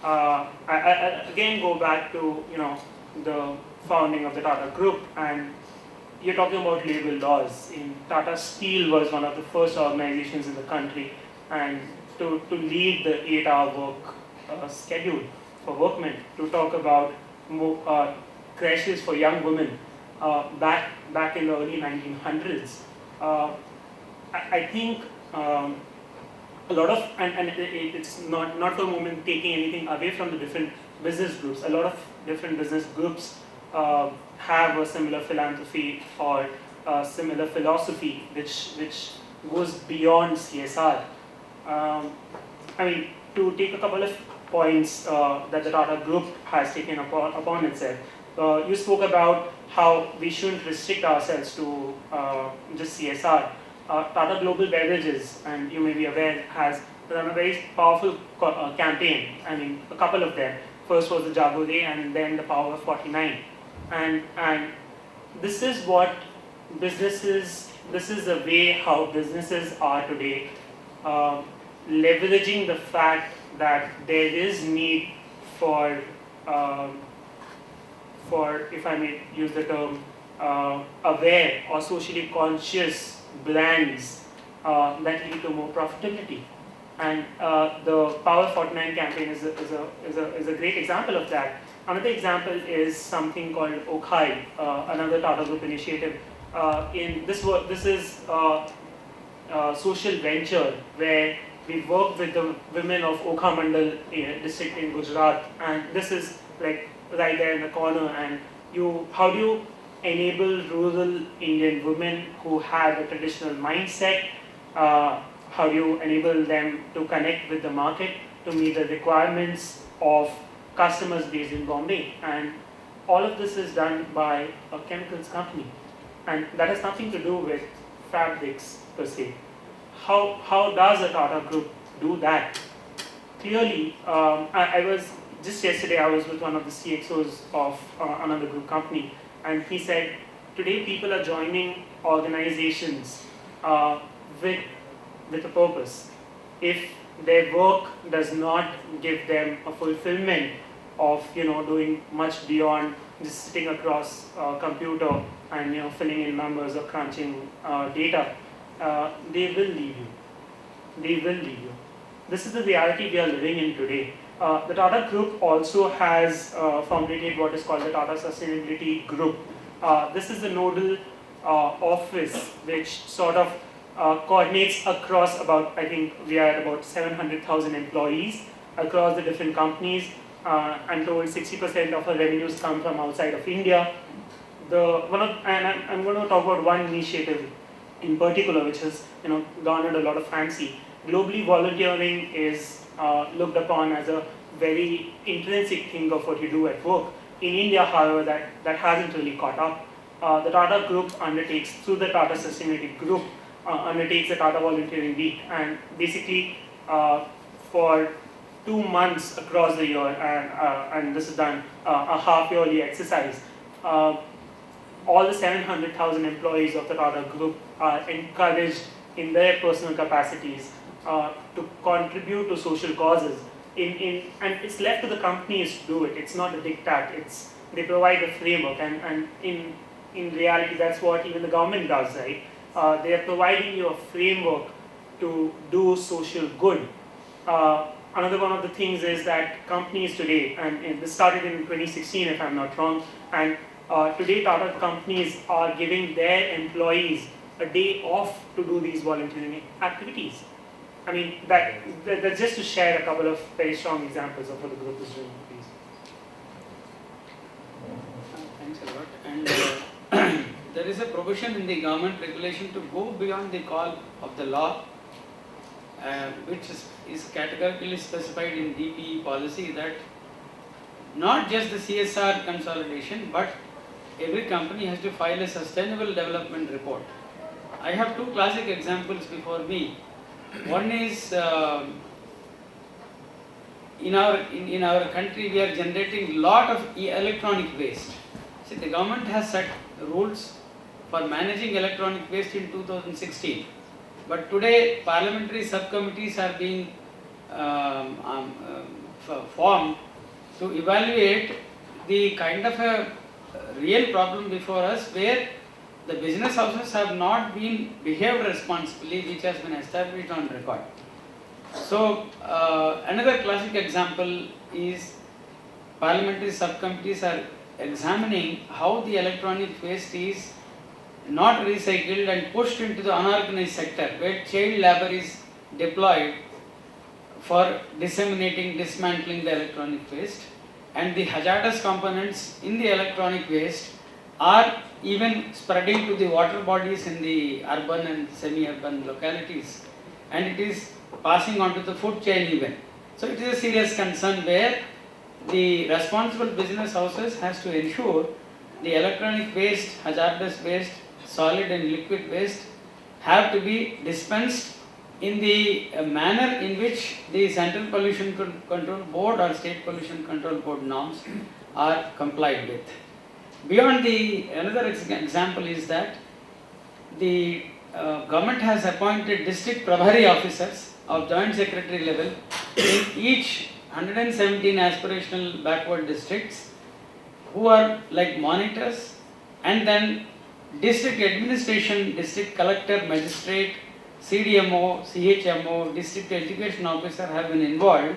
I again go back to the founding of the Tata Group, and you're talking about labor laws. In Tata Steel was one of the first organizations in the country, and to lead the 8-hour work schedule for workmen, to talk about crashes for young women back in the early 1900s. I think a lot of, and it's not for a moment taking anything away from the different business groups. A lot of different business groups have a similar philanthropy or a similar philosophy which goes beyond CSR. I mean, to take a couple of points that the Tata Group has taken upon itself. You spoke about how we shouldn't restrict ourselves to just CSR. Tata Global Beverages, and you may be aware, has run a very powerful campaign. I mean, a couple of them. First was the Jago Day, and then the Power of 49. And this is what businesses, this is the way how businesses are today, leveraging the fact that there is need for, if I may use the term, aware or socially conscious brands that lead to more profitability. And the Power 49 campaign is a great example of that. Another example is something called Okhai, another Tata Group initiative. This is a social venture where we work with the women of Okha Mandal district in Gujarat, and this is like right there in the corner. And how do you enable rural Indian women who have a traditional mindset? How do you enable them to connect with the market to meet the requirements of customers based in Bombay? And all of this is done by a chemicals company, and that has nothing to do with fabrics per se. How does a Tata Group do that? Clearly, I was just yesterday. I was with one of the CXOs of another group company, and he said, today people are joining organizations with a purpose. If their work does not give them a fulfillment of doing much beyond just sitting across a computer and filling in numbers or crunching data, they will leave you. They will leave you. This is the reality we are living in today. The Tata Group also has formulated what is called the Tata Sustainability Group. This is the nodal office which sort of coordinates across I think we are at about 700,000 employees across the different companies. I'm told 60% of our revenues come from outside of India. And I'm going to talk about one initiative in particular which has garnered a lot of fancy. Globally, volunteering is looked upon as a very intrinsic thing of what you do at work. In India, however, that hasn't really caught up. The Tata Group undertakes, through the Tata Sustainability Group, undertakes the Tata Volunteering Week, and basically for 2 months across the year, and this is done a half-yearly exercise. All the 700,000 employees of the Tata Group are encouraged in their personal capacities to contribute to social causes. And it's left to the companies to do it. It's not a diktat. They provide a framework, and in reality, that's what even the government does, right? They are providing you a framework to do social good. Another one of the things is that companies today, and this started in 2016 if I'm not wrong, and today Tata companies are giving their employees a day off to do these volunteering activities. I mean, that's just to share a couple of very strong examples of what the group is doing. Please. Thanks a lot. And there is a provision in the government regulation to go beyond the call of the law, which is categorically specified in DPE policy, that not just the CSR consolidation, but every company has to file a sustainable development report. I have two classic examples before me. One is in our country we are generating lot of electronic waste. See, the government has set rules for managing electronic waste in 2016, but today parliamentary subcommittees are being formed to evaluate the kind of a real problem before us, where the business houses have not been behaved responsibly, which has been established on record. So, another classic example is parliamentary subcommittees are examining how the electronic waste is not recycled and pushed into the unorganized sector, where child labor is deployed for disseminating, dismantling the electronic waste, and the hazardous components in the electronic waste are even spreading to the water bodies in the urban and semi-urban localities, and it is passing on to the food chain even. So it is a serious concern where the responsible business houses has to ensure the electronic waste, hazardous waste, solid and liquid waste have to be dispensed in the manner in which the Central Pollution Control Board or State Pollution Control Board norms are complied with. Beyond another example is that the government has appointed district Prabhari officers of joint secretary level in each 117 aspirational backward districts, who are like monitors, and then district administration, district collector, magistrate, CDMO, CHMO, district education officer have been involved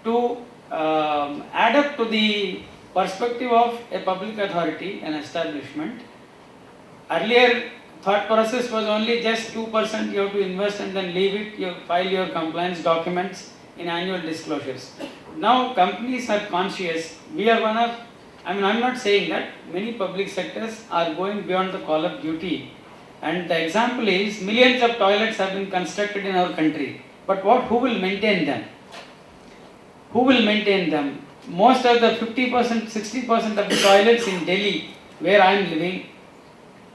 to add up to the perspective of a public authority, an establishment. Earlier, thought process was only just 2% you have to invest and then leave it, you file your compliance documents in annual disclosures. Now companies are conscious. We are one of, I'm not saying that many public sectors are going beyond the call of duty. And the example is, millions of toilets have been constructed in our country. But who will maintain them? Who will maintain them? Most of the 50%, 60% of the toilets in Delhi, where I am living,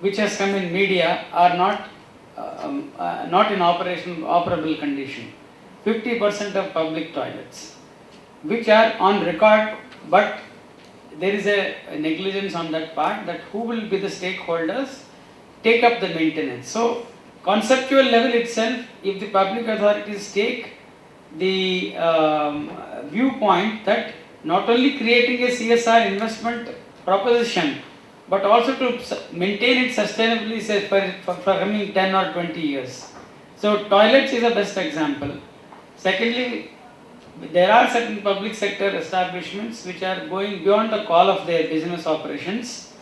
which has come in media, are not in operable condition. 50% of public toilets, which are on record, but there is a negligence on that part, that who will be the stakeholders take up the maintenance. So, conceptual level itself, if the public authorities take the viewpoint that not only creating a CSR investment proposition, but also to maintain it sustainably, say for coming 10 or 20 years. So toilets is a best example. Secondly, there are certain public sector establishments which are going beyond the call of their business operations.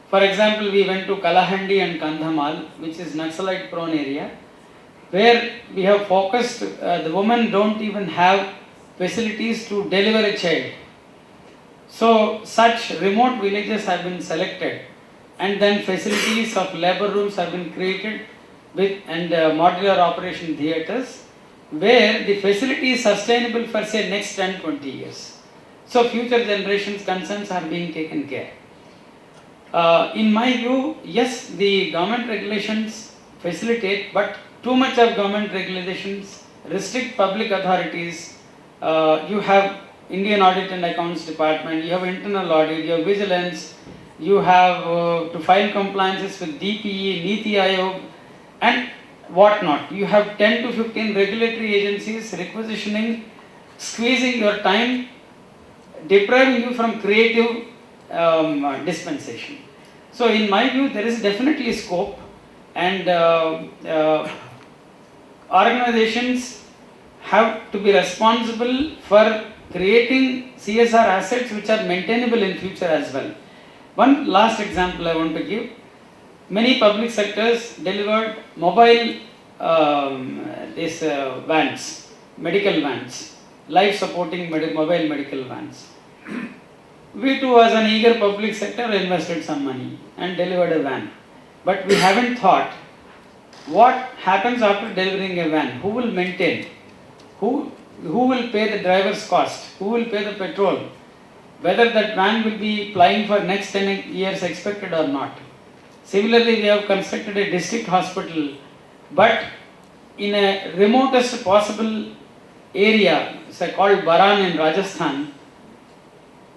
For example, we went to Kalahandi and Kandhamal, which is Naxalite prone area, where we have focused, the women don't even have facilities to deliver a child. So such remote villages have been selected, and then facilities of labor rooms have been created with modular operation theatres, where the facility is sustainable for say next 10-20 years. So future generations' concerns are being taken care. In my view, yes, the government regulations facilitate, but too much of government regulations restrict public authorities. You have Indian Audit and Accounts Department, you have internal audit, you have vigilance, you have to file compliances with DPE, Niti Aayog, and whatnot. You have 10 to 15 regulatory agencies requisitioning, squeezing your time, depriving you from creative dispensation. So in my view, there is definitely scope, and organizations have to be responsible for creating CSR assets which are maintainable in future as well. One last example I want to give. Many public sectors delivered mobile vans, medical vans, life supporting mobile medical vans. We too, as an eager public sector, invested some money and delivered a van. But we haven't thought what happens after delivering a van. Who will maintain? Who will pay the driver's cost? Who will pay the petrol? Whether that van will be plying for next 10 years expected or not. Similarly, we have constructed a district hospital, but in a remotest possible area, say called Baran in Rajasthan,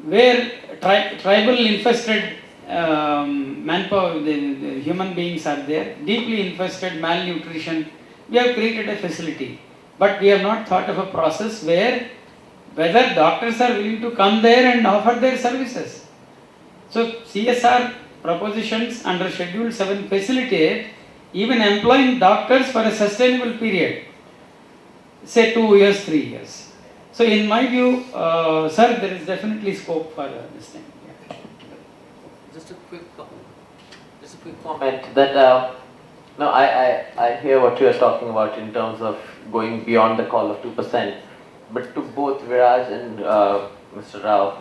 where tribal infested manpower, the human beings are there, deeply infested, malnutrition. We have created a facility, but we have not thought of a process where whether doctors are willing to come there and offer their services. So CSR propositions under Schedule 7 facilitate even employing doctors for a sustainable period, say 2 years, 3 years. So in my view, sir, there is definitely scope for this thing. Yeah. Just a quick comment that no, I hear what you are talking about in terms of going beyond the call of 2%. But to both Viraj and Mr. Rao,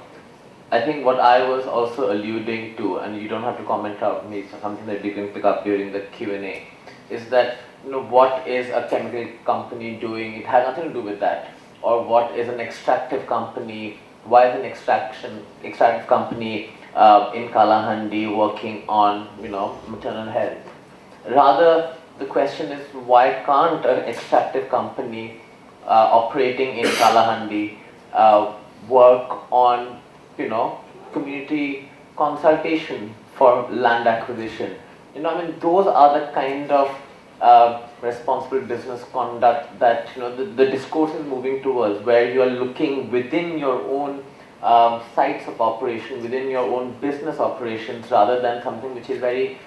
I think what I was also alluding to, and you don't have to comment out me, something that you can pick up during the Q&A, is that what is a chemical company doing? It has nothing to do with that. Or what is an extractive company? Why is an extractive company in Kalahandi working on maternal health? Rather, the question is, why can't an extractive company operating in Kalahandi work on community consultation for land acquisition? Those are the kind of responsible business conduct that the discourse is moving towards, where you are looking within your own sites of operation, within your own business operations, rather than something which is very